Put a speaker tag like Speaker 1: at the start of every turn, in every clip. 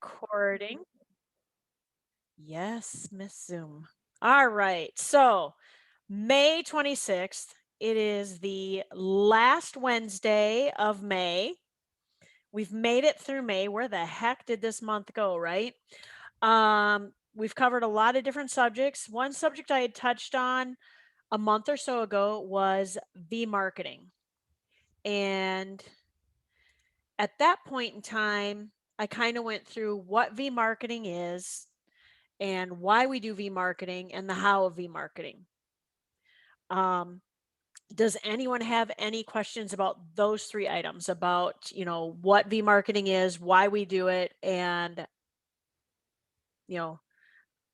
Speaker 1: recording. Yes, Miss Zoom. All right. So, May 26th, it is the last Wednesday of May. We've made it through May. Where the heck did this month go, right? We've covered a lot of different subjects. One subject I had touched on a month or so ago was Vmarketing. And at that point in time, I kind of went through what Vmarketing is and why we do Vmarketing and the how of Vmarketing. Um, does anyone have any questions about those three items about, what Vmarketing is, why we do it, and, you know,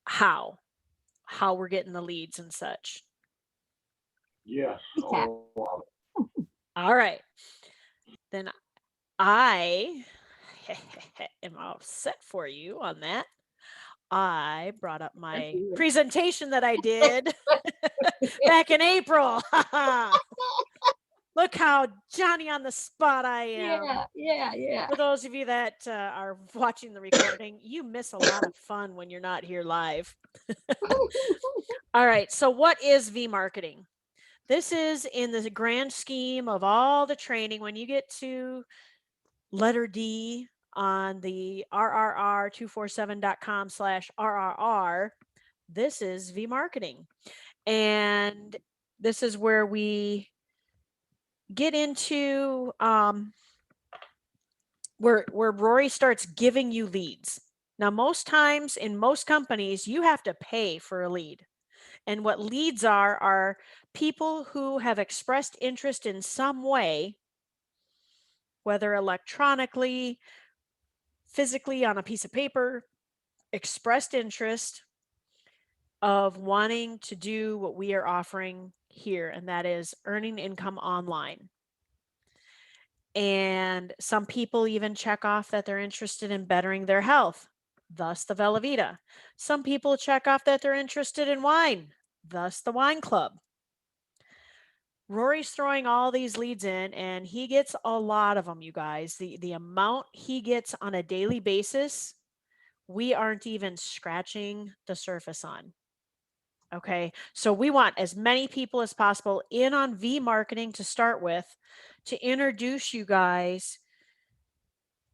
Speaker 1: how we're getting the leads and such?
Speaker 2: Yes.
Speaker 3: Recap.
Speaker 2: Oh,
Speaker 1: All right. Then I am all set for you on that. I brought up
Speaker 3: Thank
Speaker 1: my
Speaker 3: you.
Speaker 1: presentation that I did back in April. Look how Johnny on the spot I am.
Speaker 3: Yeah.
Speaker 1: For those of you that are watching the recording, you miss a lot of fun when you're not here live. All right. So, what is Vmarketing? This is in the grand scheme of all the training. When you get to letter D on the rrr247.com/rrr, this is Vmarketing. And this is where we get into where Rory starts giving you leads. Now, most times in most companies, you have to pay for a lead. And what leads are people who have expressed interest in some way, whether electronically, physically on a piece of paper, expressed interest of wanting to do what we are offering here, and that is earning income online. And some people even check off that they're interested in bettering their health, thus the Velavita. Some people check off that they're interested in wine, thus the wine club. Rory's throwing all these leads in and he gets a lot of them, you guys. The amount he gets on a daily basis, we aren't even scratching the surface on. Okay. So we want as many people as possible in on Vmarketing to start with to introduce you guys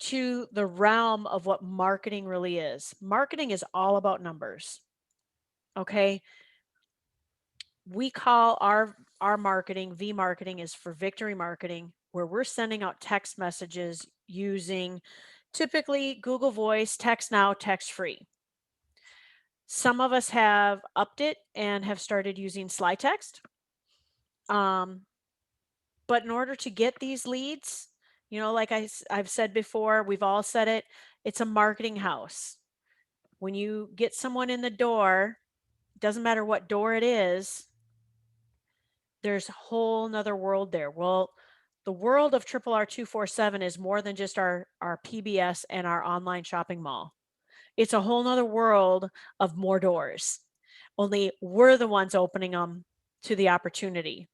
Speaker 1: to the realm of what marketing really is. Marketing is all about numbers. Okay. We call our marketing, Vmarketing is for victory marketing, where we're sending out text messages using typically Google Voice, text now, text free. Some of us have upped it and have started using Sly Text. But in order to get these leads, like I've said before, we've all said it, it's a marketing house. When you get someone in the door, doesn't matter what door it is, there's a whole nother world there. Well, the world of Triple R 247 is more than just our PBS and our online shopping mall. It's a whole nother world of more doors. Only we're the ones opening them to the opportunity.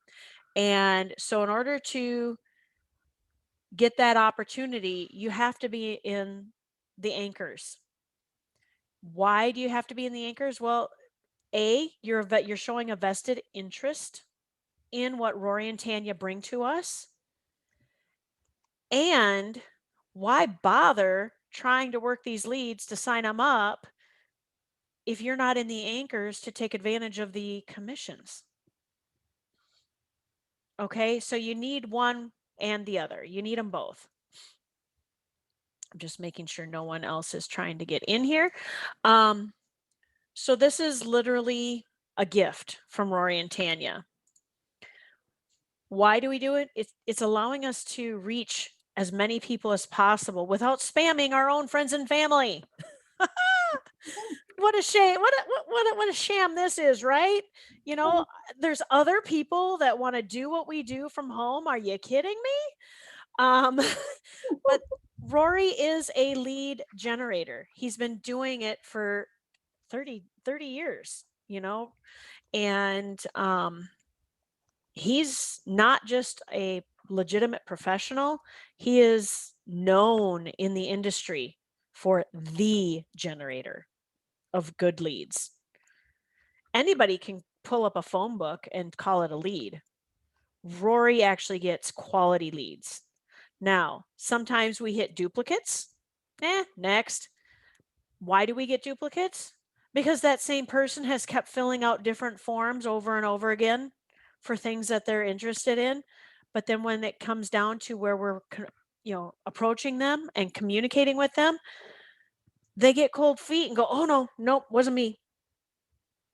Speaker 1: And so in order to get that opportunity, you have to be in the anchors. Why do you have to be in the anchors? Well, you're showing a vested interest in what Rory and Tanya bring to us. And why bother trying to work these leads to sign them up if you're not in the anchors to take advantage of the commissions? Okay, so you need one and the other. You need them both. I'm just making sure no one else is trying to get in here. So this is literally a gift from Rory and Tanya. Why do we do it? It's allowing us to reach as many people as possible without spamming our own friends and family. What a shame. What a sham this is, right? There's other people that want to do what we do from home. Are you kidding me? But Rory is a lead generator. He's been doing it for 30 years, and he's not just a legitimate professional, he is known in the industry for the generator of good leads. Anybody can pull up a phone book and call it a lead. Rory actually gets quality leads. Now, sometimes we hit duplicates. Next. Why do we get duplicates? Because that same person has kept filling out different forms over and over again for things that they're interested in. But then when it comes down to where we're, approaching them and communicating with them, they get cold feet and go, "Oh no, nope, wasn't me.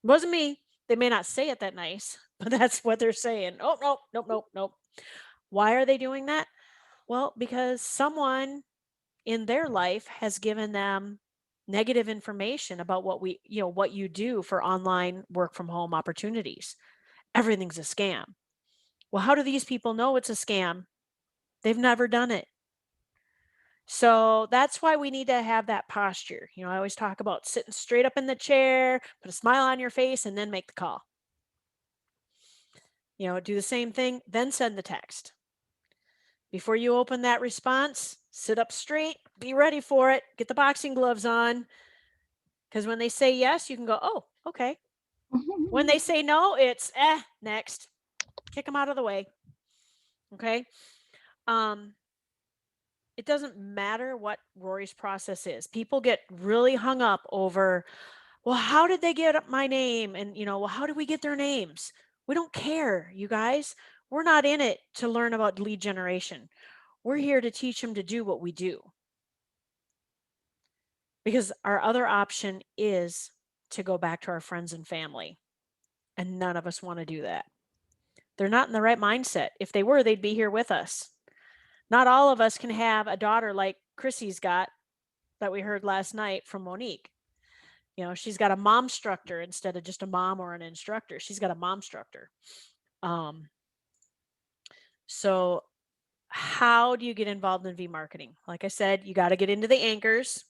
Speaker 1: Wasn't me." They may not say it that nice, but that's what they're saying. "Oh, nope, nope, nope, nope." Why are they doing that? Well, because someone in their life has given them negative information about what you do for online work from home opportunities. Everything's a scam. Well, how do these people know it's a scam? They've never done it. So that's why we need to have that posture. I always talk about sitting straight up in the chair, put a smile on your face, and then make the call. Do the same thing, then send the text. Before you open that response, sit up straight, be ready for it, get the boxing gloves on. Because when they say yes, you can go, "Oh, okay." When they say no, it's, next. Kick them out of the way. Okay. Um, it doesn't matter what Rory's process is. People get really hung up over, well, how did they get my name? And, well, how do we get their names? We don't care, you guys. We're not in it to learn about lead generation. We're here to teach them to do what we do. Because our other option is to go back to our friends and family. And none of us want to do that. They're not in the right mindset. If they were, they'd be here with us. Not all of us can have a daughter like Chrissy's got that we heard last night from Monique. She's got a mom instructor instead of just a mom or an instructor. She's got a mom instructor. Um, so how do you get involved in Vmarketing? Like I said, you got to get into the anchors.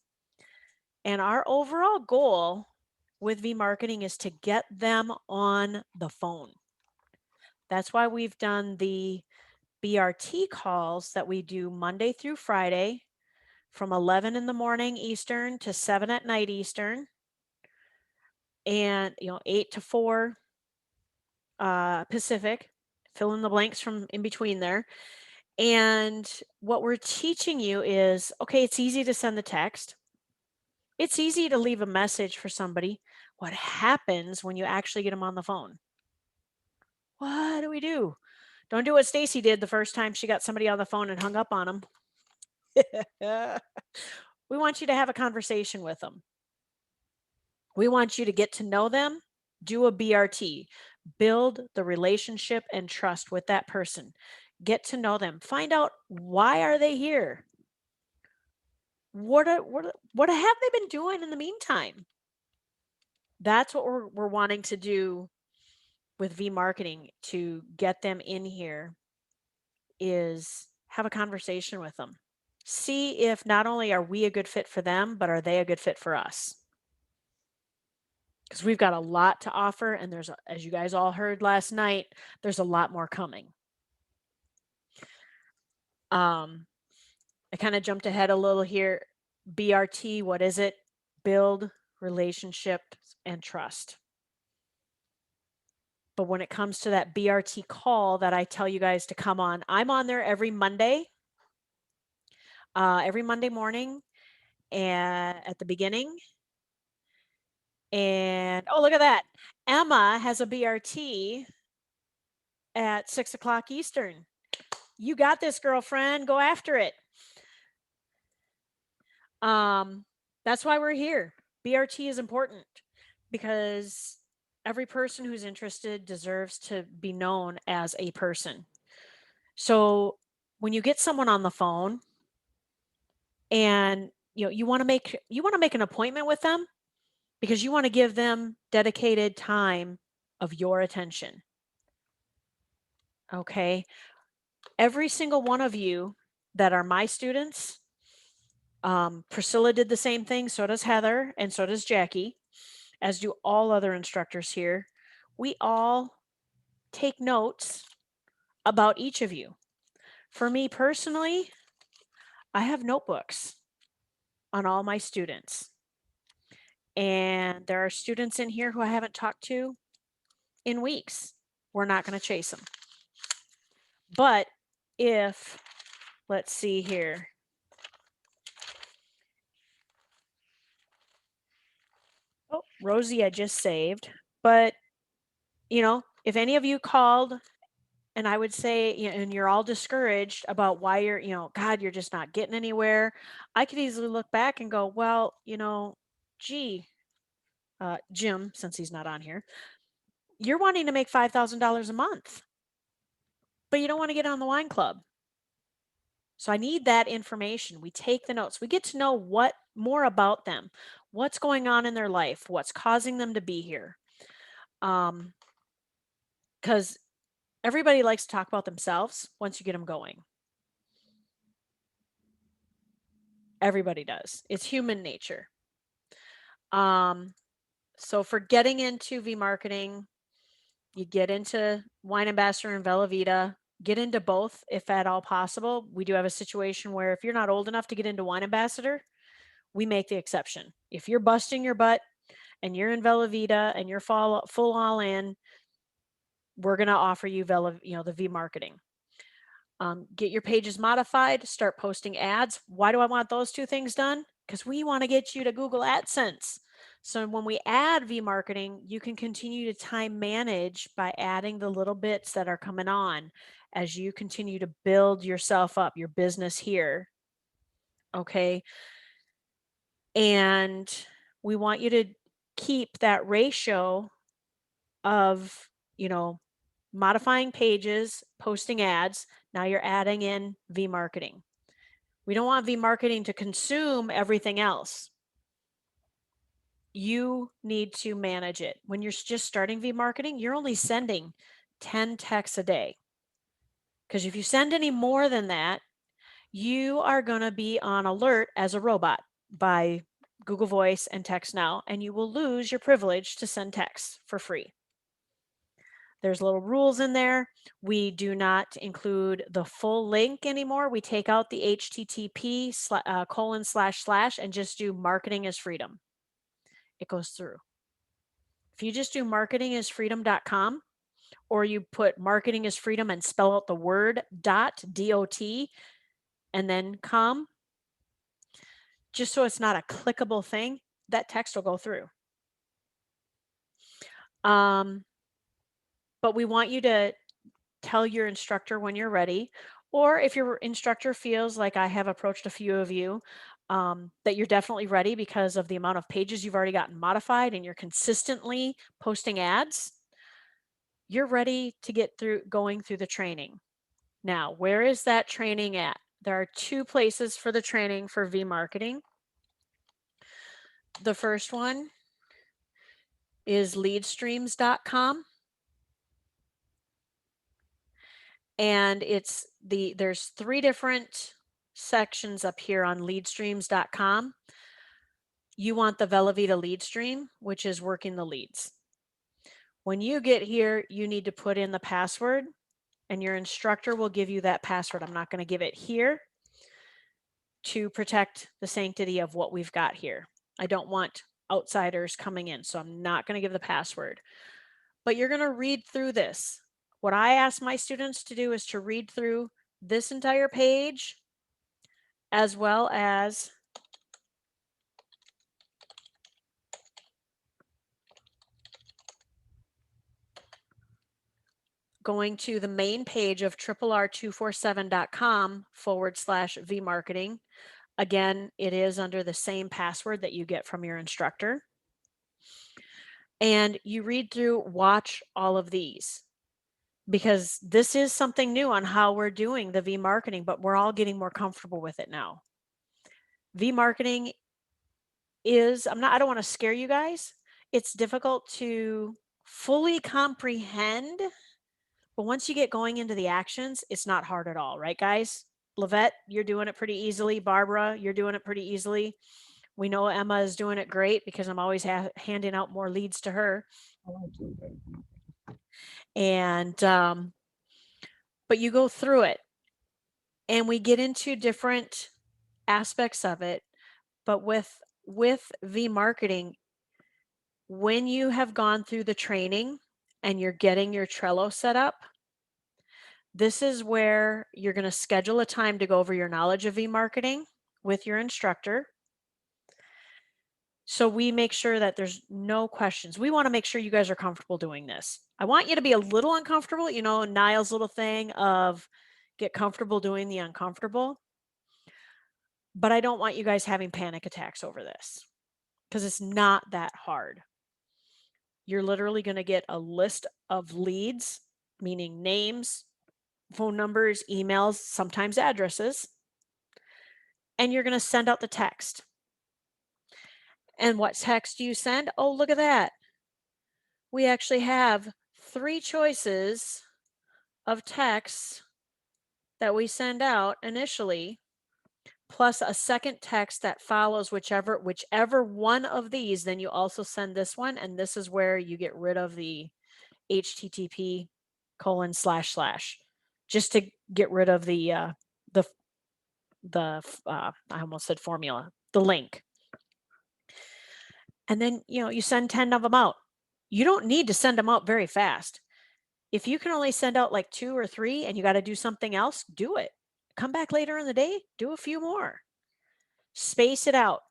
Speaker 1: And our overall goal with Vmarketing is to get them on the phone. That's why we've done the BRT calls that we do Monday through Friday from 11 in the morning Eastern to 7 at night Eastern, and 8 to 4 Pacific. Fill in the blanks from in between there. And what we're teaching you is, okay, it's easy to send the text. It's easy to leave a message for somebody. What happens when you actually get them on the phone? What do we do? Don't do what Stacy did the first time she got somebody on the phone and hung up on them. We want you to have a conversation with them. We want you to get to know them, do a BRT, build the relationship and trust with that person. Get to know them. Find out, why are they here? What have they been doing in the meantime? That's what we're wanting to do with Vmarketing, to get them in here, is have a conversation with them. See if not only are we a good fit for them, but are they a good fit for us? Because we've got a lot to offer, and as you guys all heard last night, there's a lot more coming. I kind of jumped ahead a little here. BRT, what is it? Build relationships and trust. But when it comes to that BRT call that I tell you guys to come on, I'm on there every Monday morning, and at the beginning. And oh, look at that. Emma has a BRT at 6 o'clock Eastern. You got this, girlfriend. Go after it. That's why we're here. BRT is important because every person who's interested deserves to be known as a person. So when you get someone on the phone and you want to make an appointment with them, because you want to give them dedicated time of your attention. Okay? Every single one of you that are my students, Priscilla did the same thing, so does Heather, and so does Jackie, as do all other instructors here. We all take notes about each of you. For me personally, I have notebooks. on all my students. And there are students in here who I haven't talked to in weeks. We're not going to chase them. But if, let's see here. Oh, Rosie, I just saved. But, if any of you called and I would say, and you're all discouraged about why God, you're just not getting anywhere, I could easily look back and go, well, gee, Jim, since he's not on here, you're wanting to make $5,000 a month, but you don't want to get on the wine club. So I need that information. We take the notes. We get to know what more about them, what's going on in their life, what's causing them to be here. Because everybody likes to talk about themselves once you get them going. Everybody does. It's human nature. So for getting into Vmarketing, you get into Wine Ambassador and Vellavita, get into both if at all possible. We do have a situation where if you're not old enough to get into Wine Ambassador, we make the exception. If you're busting your butt and you're in Vellavita and you're full all in, we're going to offer you the Vmarketing. Get your pages modified, start posting ads. Why do I want those two things done? Because we want to get you to Google AdSense. So when we add Vmarketing, you can continue to time manage by adding the little bits that are coming on as you continue to build yourself up, your business here. Okay. And we want you to keep that ratio of, modifying pages, posting ads. Now you're adding in Vmarketing. We don't want Vmarketing to consume everything else. You need to manage it. When you're just starting Vmarketing, you're only sending 10 texts a day. Because if you send any more than that, you are going to be on alert as a robot by Google Voice and Text Now, and you will lose your privilege to send texts for free. There's little rules in there. We do not include the full link anymore. We take out the HTTP :/ and just do marketing is freedom. It goes through. If you just do marketingisfreedom.com or you put marketing is freedom and spell out the word dot and then com, just so it's not a clickable thing, that text will go through. But we want you to tell your instructor when you're ready, or if your instructor feels like I have approached a few of you, that you're definitely ready because of the amount of pages you've already gotten modified and you're consistently posting ads, you're ready to get going through the training. Now, where is that training at? There are 2 places for the training for Vmarketing. The first one is leadstreams.com. And there's 3 different sections up here on leadstreams.com. You want the Vellavita lead stream, which is working the leads. When you get here, you need to put in the password and your instructor will give you that password. I'm not going to give it here to protect the sanctity of what we've got here. I don't want outsiders coming in, so I'm not going to give the password. But you're going to read through this. What I ask my students to do is to read through this entire page as well as going to the main page of rr247.com/Vmarketing. Again, it is under the same password that you get from your instructor. And you read through, watch all of these, because this is something new on how we're doing the Vmarketing, but we're all getting more comfortable with it now. Vmarketing is, I don't want to scare you guys. It's difficult to fully comprehend, but once you get going into the actions, it's not hard at all, right, guys? Lavette, you're doing it pretty easily. Barbara, you're doing it pretty easily. We know Emma is doing it great because I'm always handing out more leads to her. And, but you go through it and we get into different aspects of it. But with Vmarketing, when you have gone through the training and you're getting your Trello set up, this is where you're going to schedule a time to go over your knowledge of Vmarketing with your instructor. So we make sure that there's no questions. We want to make sure you guys are comfortable doing this. I want you to be a little uncomfortable, you know, Niall's little thing of get comfortable doing the uncomfortable. But I don't want you guys having panic attacks over this because it's not that hard. You're literally going to get a list of leads, meaning names, phone numbers, emails, sometimes addresses, and you're going to send out the text. And what text do you send? Oh, look at that. We actually have 3 choices of texts that we send out initially, plus a second text that follows whichever one of these. Then you also send this one, and this is where you get rid of the http colon slash slash, just to get rid of the I almost said formula, the link. And then, you know, you send 10 of them out. You don't need to send them out very fast. If you can only send out like 2 or 3 and you got to do something else, do it. Come back later in the day, do a few more. Space it out.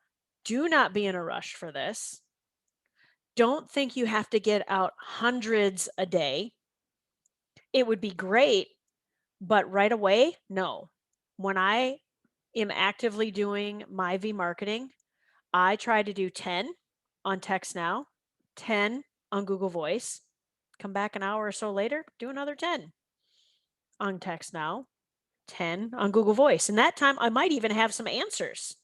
Speaker 1: Do not be in a rush for this. Don't think you have to get out hundreds a day. It would be great, but right away, no. When I am actively doing my Vmarketing, I try to do 10 on Text Now, 10 on Google Voice. Come back an hour or so later, do another 10 on Text Now, 10 on Google Voice. And that time I might even have some answers.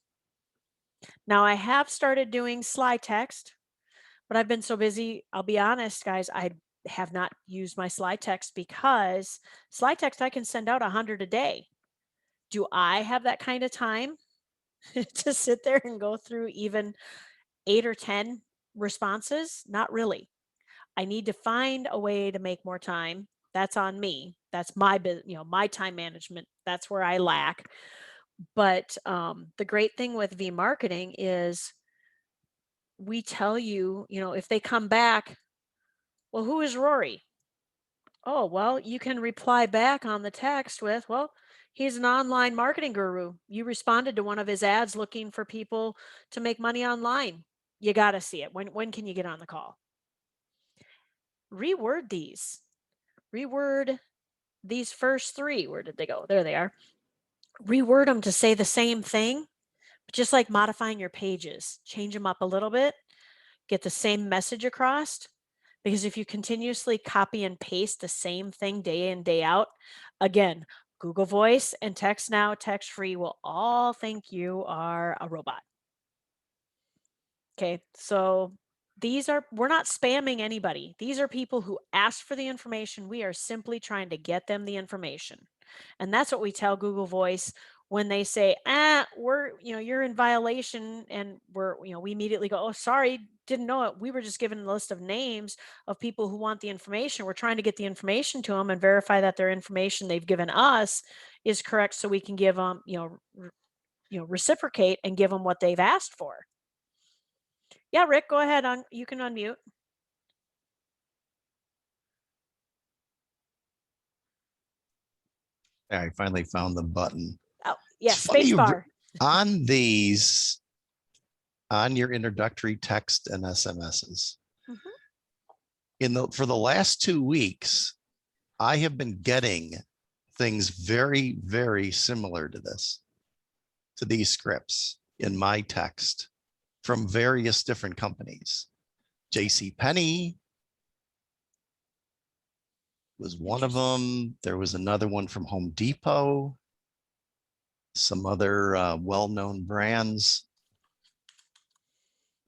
Speaker 1: Now I have started doing slide text, but I've been so busy. I'll be honest, guys, I have not used my slide text because slide text I can send out 100 a day. Do I have that kind of time to sit there and go through even 8 or 10 responses? Not really. I need to find a way to make more time. That's on me. That's my my time management. That's where I lack. But the great thing with Vmarketing is we tell you, you know, if they come back, well, who is Rory? Oh, well, you can reply back on the text with, well, he's an online marketing guru. You responded to one of his ads looking for people to make money online. You got to see it. When can you get on the call? Reword these. Reword these first 3. Where did they go? There they are. Reword them to say the same thing, but just like modifying your pages. Change them up a little bit, get the same message across. Because if you continuously copy and paste the same thing day in, day out, again, Google Voice and Text Now, Text Free will all think you are a robot. Okay, so we're not spamming anybody. These are people who asked for the information. We are simply trying to get them the information. And that's what we tell Google Voice when they say, you're in violation. And we immediately go, oh, sorry, didn't know it. We were just given a list of names of people who want the information. We're trying to get the information to them and verify that their information they've given us is correct so we can give them, reciprocate and give them what they've asked for. Yeah, Rick, go ahead. You can unmute.
Speaker 3: I finally found the button.
Speaker 1: Oh, yes,
Speaker 3: It's funny
Speaker 1: space bar.
Speaker 3: on these, on your introductory text and SMSs. For the last 2 weeks, I have been getting things very, very similar to this, to these scripts in my text from various different companies. JCPenney was one of them. There was another one from Home Depot, some other well-known brands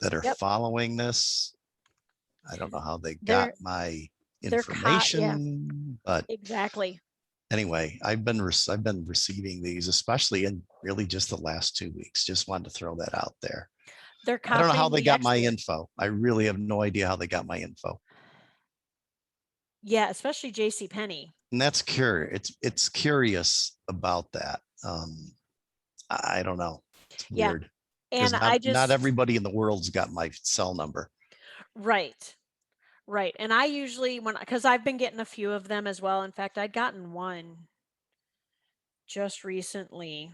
Speaker 3: that are following this. I don't know how they got my information, but
Speaker 1: exactly.
Speaker 3: Anyway, I've been receiving these, especially in really just the last 2 weeks. Just wanted to throw that out there. I don't know how they got my info. I really have no idea how they got my info.
Speaker 1: Yeah, especially JCPenney.
Speaker 3: And that's curious. It's curious about that. I don't know. It's weird. Because
Speaker 1: And I
Speaker 3: not
Speaker 1: just
Speaker 3: everybody in the world's got my cell number.
Speaker 1: right. Right. And I usually because I've been getting a few of them as well. In fact, I'd gotten one just recently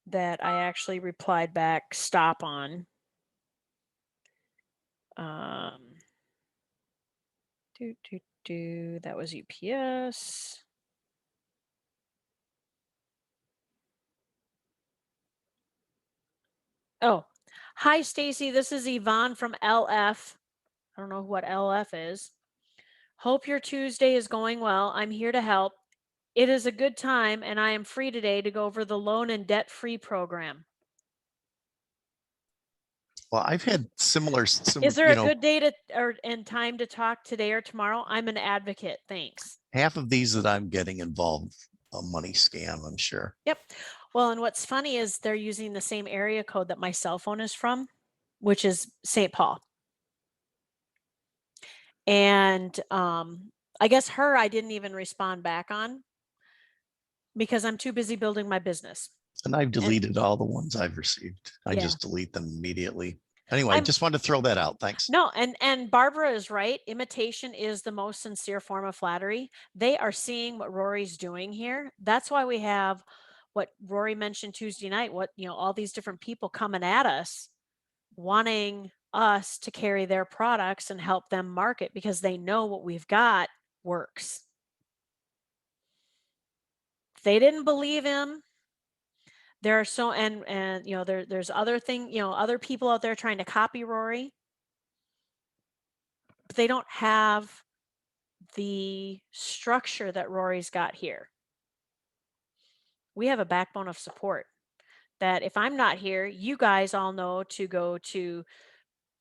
Speaker 1: that I actually replied back stop on. Um that was UPS. Oh, hi Stacy, this is Yvonne from LF. I don't know what LF is. Hope your Tuesday is going well. I'm here to help. It is a good time and I am free today to go over the loan and debt-free program.
Speaker 3: Well, I've had similar,
Speaker 1: Is there a good day and time to talk today or tomorrow? I'm an advocate. Thanks.
Speaker 3: half of these that I'm getting involve a money scam, I'm sure.
Speaker 1: Yep. Well, and what's funny is they're using the same area code that my cell phone is from, which is St. Paul. And I guess I didn't even respond back on because I'm too busy building my business.
Speaker 3: And I've
Speaker 1: And
Speaker 3: deleted all the ones I've received. I
Speaker 1: yeah,
Speaker 3: just delete them immediately. Anyway,
Speaker 1: I'm
Speaker 3: just wanted to throw that out. Thanks.
Speaker 1: no, and Barbara is right. Imitation is the most sincere form of flattery. They are seeing what Rory's doing here. That's why we have what Rory mentioned Tuesday night, all these different people coming at us wanting us to carry their products and help them market because they know what we've got works. They didn't believe him. There are there's other people out there trying to copy Rory, but they don't have the structure that Rory's got here. We have a backbone of support that if I'm not here, you guys all know to go to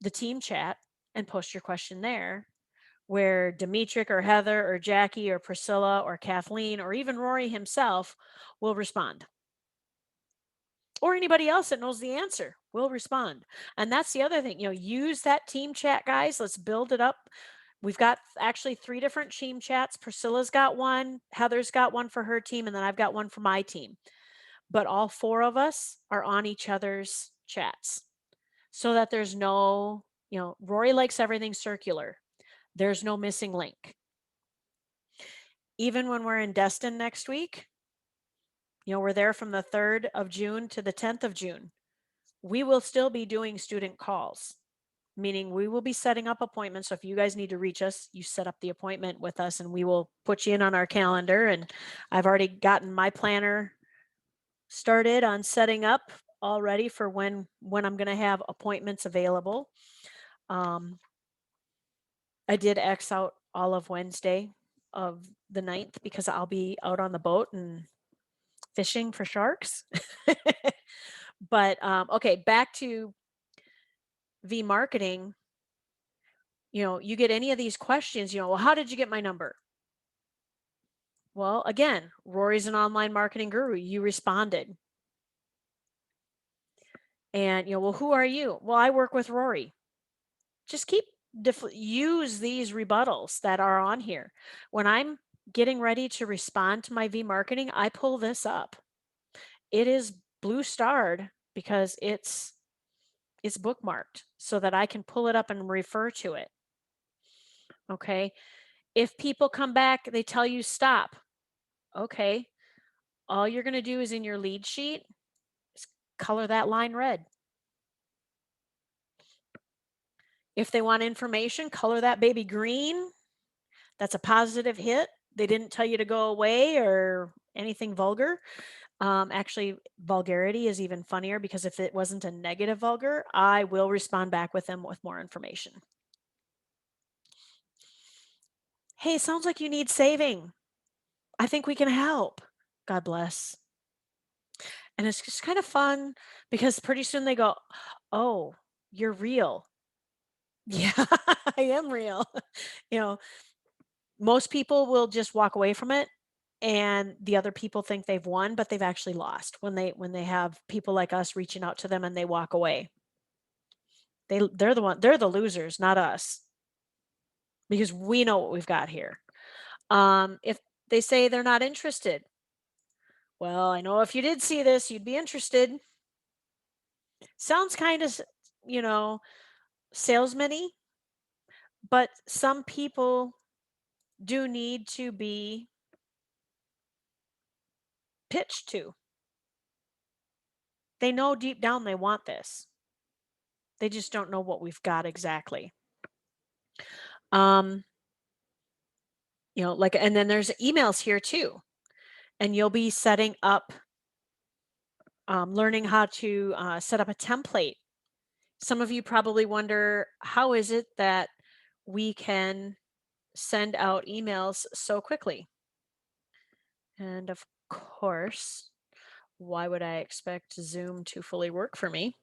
Speaker 1: the team chat and post your question there, where Demetric or Heather or Jackie or Priscilla or Kathleen or even Rory himself will respond. Or anybody else that knows the answer will respond. And that's the other thing, use that team chat, guys. Let's build it up. We've got actually 3 different team chats. Priscilla's got one, Heather's got one for her team, and then I've got one for my team. But all 4 of us are on each other's chats so that there's no, Rory likes everything circular. There's no missing link. Even when we're in Destin next week, we're there from the 3rd of June to the 10th of June. We will still be doing student calls, meaning we will be setting up appointments. So if you guys need to reach us, you set up the appointment with us and we will put you in on our calendar. And I've already gotten my planner started on setting up already for when I'm going to have appointments available. I did X out all of Wednesday of the 9th because I'll be out on the boat and fishing for sharks. But okay, back to Vmarketing. You get any of these questions, well, how did you get my number? Well, again, Rory's an online marketing guru. You responded. And, well, who are you? Well, I work with Rory. Just use these rebuttals that are on here. When I'm getting ready to respond to my Vmarketing, I pull this up. It is blue starred because it's bookmarked so that I can pull it up and refer to it. Okay. If people come back, they tell you stop. Okay. All you're going to do is in your lead sheet, color that line red. If they want information, color that baby green. That's a positive hit. They didn't tell you to go away or anything vulgar. Actually, vulgarity is even funnier because if it wasn't a negative vulgar, I will respond back with them with more information. Hey, sounds like you need saving. I think we can help. God bless. And it's just kind of fun because pretty soon they go, oh, you're real. Yeah, I am real. Most people will just walk away from it and the other people think they've won, but they've actually lost when they have people like us reaching out to them and they walk away. They're the losers, not us. Because we know what we've got here. If they say they're not interested, well, I know if you did see this, you'd be interested. Sounds kind of, you know, salesman-y, but some people do need to be pitched to. They know deep down they want this. They just don't know what we've got exactly. Um, like, and then there's emails here too. And you'll be setting up, learning how to set up a template. Some of you probably wonder, how is it that we can send out emails so quickly? And of course, why would I expect Zoom to fully work for me?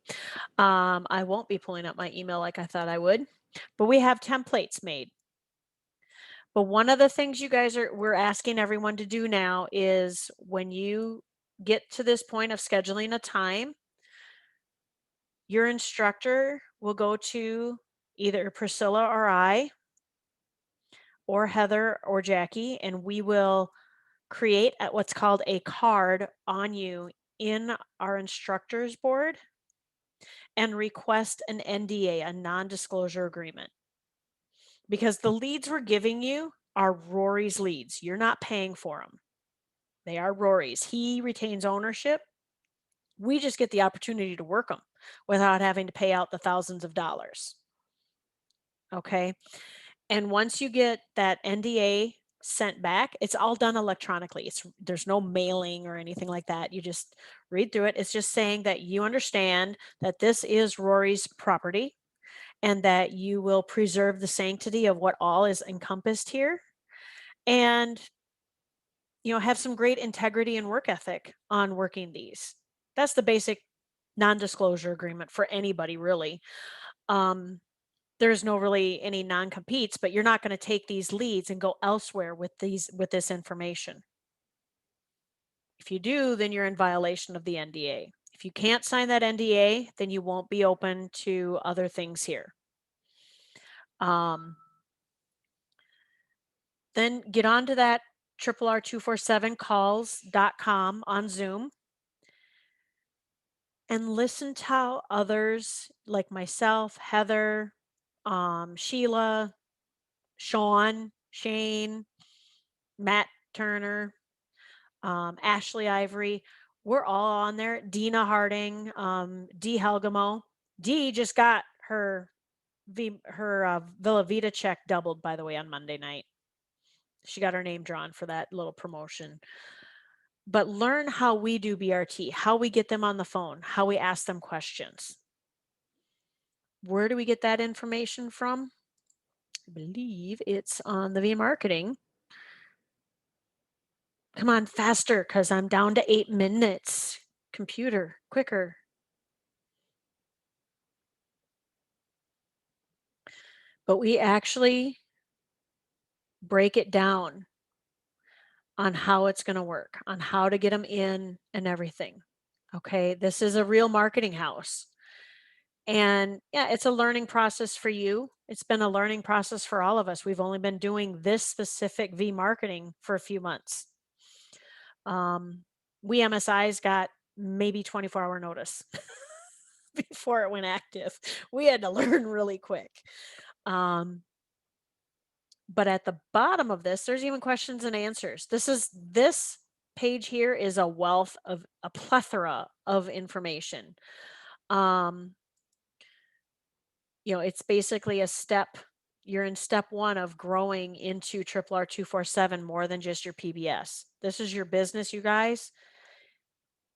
Speaker 1: I won't be pulling up my email like I thought I would, but we have templates made. But one of the things we're asking everyone to do now is when you get to this point of scheduling a time, your instructor will go to either Priscilla or I, or Heather or Jackie, and we will create what's called a card on you in our instructors board and request an NDA, a non-disclosure agreement. Because the leads we're giving you are Rory's leads. You're not paying for them. They are Rory's. He retains ownership. We just get the opportunity to work them without having to pay out the thousands of dollars. Okay. And once you get that NDA sent back, it's all done electronically. There's no mailing or anything like that. You just read through it. It's just saying that you understand that this is Rory's property and that you will preserve the sanctity of what all is encompassed here, and have some great integrity and work ethic on working these. That's the basic non-disclosure agreement for anybody, really. There's no really any non-competes, but you're not going to take these leads and go elsewhere with this information. If you do, then you're in violation of the NDA. If you can't sign that NDA, then you won't be open to other things here. Then get onto that RR247calls.com on Zoom and listen to how others like myself, Heather, Sheila, Sean, Shane, Matt Turner, Ashley Ivory, we're all on there. Dina Harding, Dee Helgamo. Dee just got her Villa Vita check doubled, by the way, on Monday night. She got her name drawn for that little promotion. But learn how we do BRT, how we get them on the phone, how we ask them questions. Where do we get that information from? I believe it's on the Vmarketing. Come on, faster, because I'm down to 8 minutes. Computer, quicker. But we actually break it down on how it's going to work, on how to get them in and everything. Okay, this is a real marketing house. And yeah, it's a learning process for you. It's been a learning process for all of us. We've only been doing this specific Vmarketing for a few months. We MSIs got maybe 24-hour notice before it went active. We had to learn really quick. But at the bottom of this, there's even questions and answers. This page here is a wealth of a plethora of information. It's basically a step. You're in step 1 of growing into RR247 more than just your PBS. This is your business, you guys.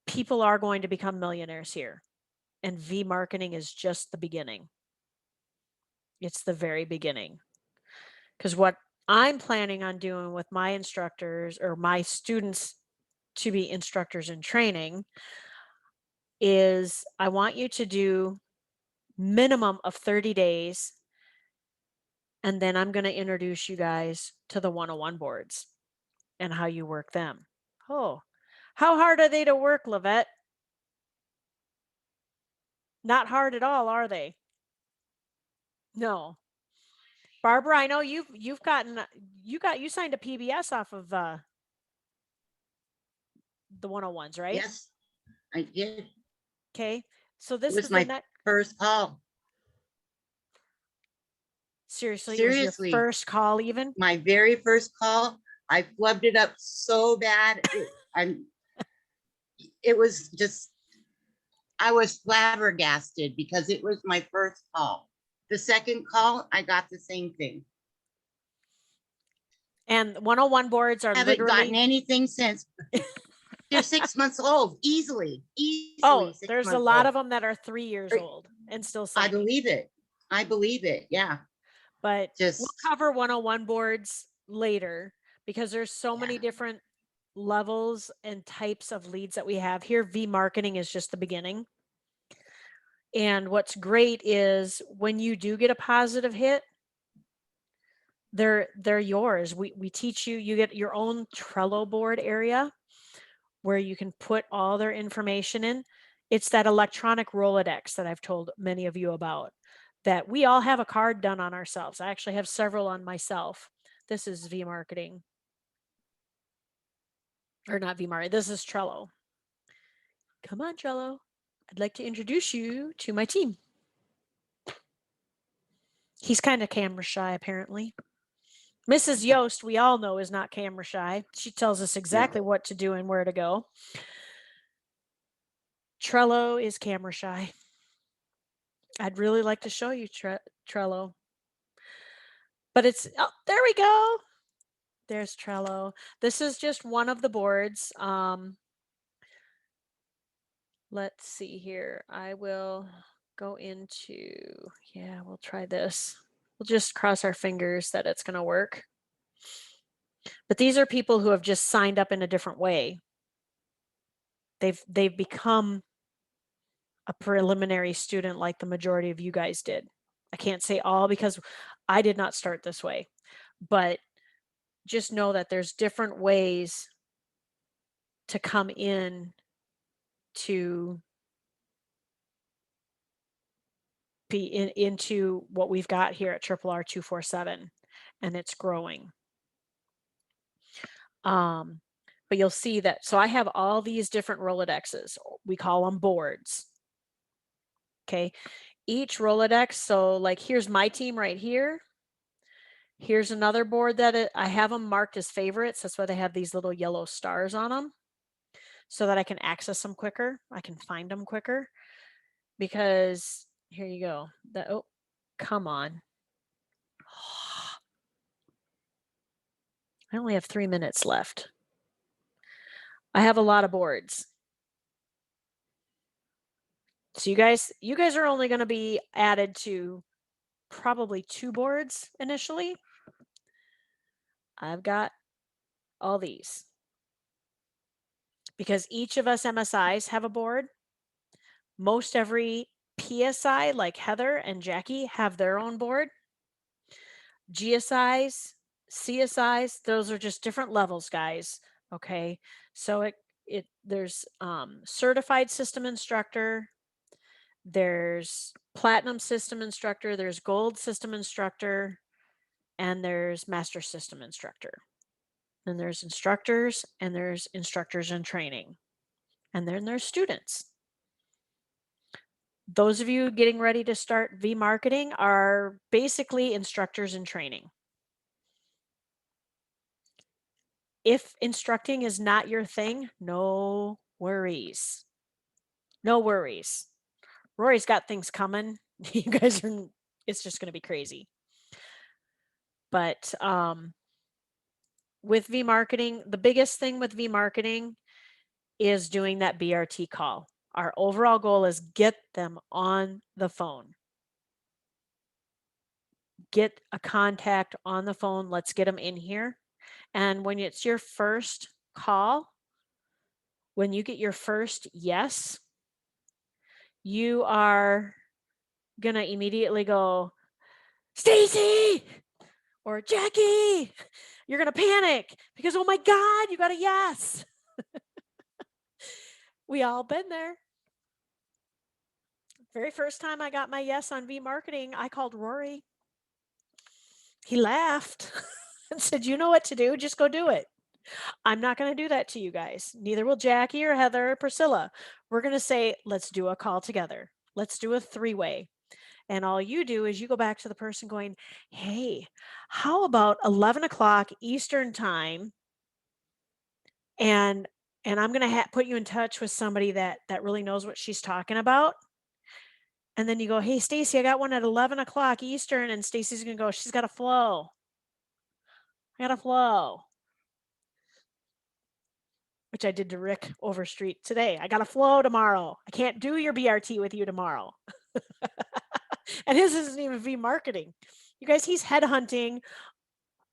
Speaker 1: People are going to become millionaires here. And Vmarketing is just the beginning. It's the very beginning. Because what I'm planning on doing with my instructors or my students to be instructors in training is I want you to do minimum of 30 days. And then I'm going to introduce you guys to the 101 boards and how you work them. Oh, how hard are they to work, Lavette? Not hard at all, are they? No. Barbara, I know you signed a PBS off of the 101s, right?
Speaker 4: Yes, I did.
Speaker 1: Okay. So
Speaker 4: It
Speaker 1: this
Speaker 4: was
Speaker 1: is the
Speaker 4: my
Speaker 1: next.
Speaker 4: first call.
Speaker 1: Seriously, it was your
Speaker 4: Seriously,
Speaker 1: first call even?
Speaker 4: my very first call. I flubbed it up so bad. It was just, I was flabbergasted because it was my first call. The second call, I got the same thing.
Speaker 1: And 101 boards are
Speaker 4: Haven't gotten
Speaker 1: literally,
Speaker 4: anything since. They're 6 months old, easily
Speaker 1: oh,
Speaker 4: 6
Speaker 1: there's a
Speaker 4: months
Speaker 1: lot
Speaker 4: old.
Speaker 1: of them that are 3 years
Speaker 4: Right.
Speaker 1: old and still
Speaker 4: I
Speaker 1: signing.
Speaker 4: believe it. I believe it. Yeah.
Speaker 1: But we'll
Speaker 4: Just,
Speaker 1: cover 101 boards later because there's so many
Speaker 4: Yeah.
Speaker 1: different levels and types of leads that we have here. Vmarketing is just the beginning. And what's great is when you do get a positive hit, they're yours. We teach you, you get your own Trello board area where you can put all their information in. It's that electronic Rolodex that I've told many of you about, that we all have a card done on ourselves. I actually have several on myself. This is Vmarketing. Or not Vmarketing, this is Trello. Come on, Trello. I'd like to introduce you to my team. He's kind of camera shy, apparently. Mrs. Yost, we all know, is not camera shy. She tells us exactly what to do and where to go. Trello is camera shy. I'd really like to show you Trello. But it's, oh, there we go. There's Trello. This is just one of the boards. Let's see here. I will go into, yeah, we'll try this. We'll just cross our fingers that it's going to work. But these are people who have just signed up in a different way. They've become a preliminary student like the majority of you guys did. I can't say all because I did not start this way, but just know that there's different ways to come in to be into what we've got here at Triple R 247, and it's growing. But you'll see that, so I have all these different Rolodexes. We call them boards. Okay, each Rolodex, so like here's my team right here. Here's another board that I have them marked as favorites. That's why they have these little yellow stars on them, so that I can access them quicker. I can find them quicker, because here you go. Oh, come on. I only have 3 minutes left. I have a lot of boards. So you guys are only going to be added to probably 2 boards initially. I've got all these because each of us MSIs have a board. Most every PSI, like Heather and Jackie, have their own board. GSIs, CSIs, those are just different levels, guys. Okay, so there's certified system instructor, there's platinum system instructor, there's gold system instructor, and there's master system instructor. Then there's instructors, and there's instructors in training, and then there's students. Those of you getting ready to start Vmarketing are basically instructors in training. If instructing is not your thing, no worries. No worries. Rory's got things coming. You guys are, it's just going to be crazy. But with Vmarketing, the biggest thing with Vmarketing is doing that BRT call. Our overall goal is get them on the phone. Get a contact on the phone. Let's get them in here. And when it's your first call, when you get your first yes, you are gonna immediately go, Stacy or Jackie. You're gonna panic because, oh my God, you got a yes. We all been there. Very first time I got my yes on Vmarketing, I called Rory. He laughed and said, you know what to do, just go do it. I'm not going to do that to you guys. Neither will Jackie or Heather or Priscilla. We're going to say, let's do a call together. Let's do a 3-way. And all you do is you go back to the person going, hey, how about 11 o'clock Eastern time? And I'm going to put you in touch with somebody that really knows what she's talking about. And then you go, hey, Stacy, I got one at 11 o'clock Eastern. And Stacy's going to go, she's got a flow. I got a flow. Which I did to Rick Overstreet today. I got a flow tomorrow. I can't do your BRT with you tomorrow. And his isn't even Vmarketing. You guys, he's headhunting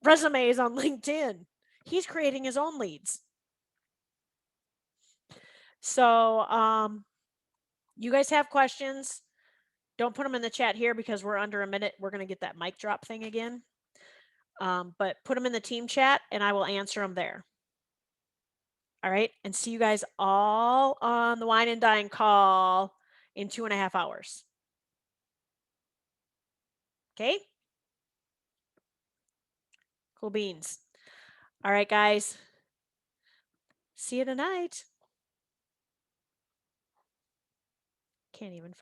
Speaker 1: resumes on LinkedIn. He's creating his own leads. So you guys have questions? Don't put them in the chat here because we're under a minute. We're going to get that mic drop thing again. But put them in the team chat and I will answer them there. All right. And see you guys all on the Wine and Dine call in 2.5 hours. Okay. Cool beans. All right, guys. See you tonight. Can't even find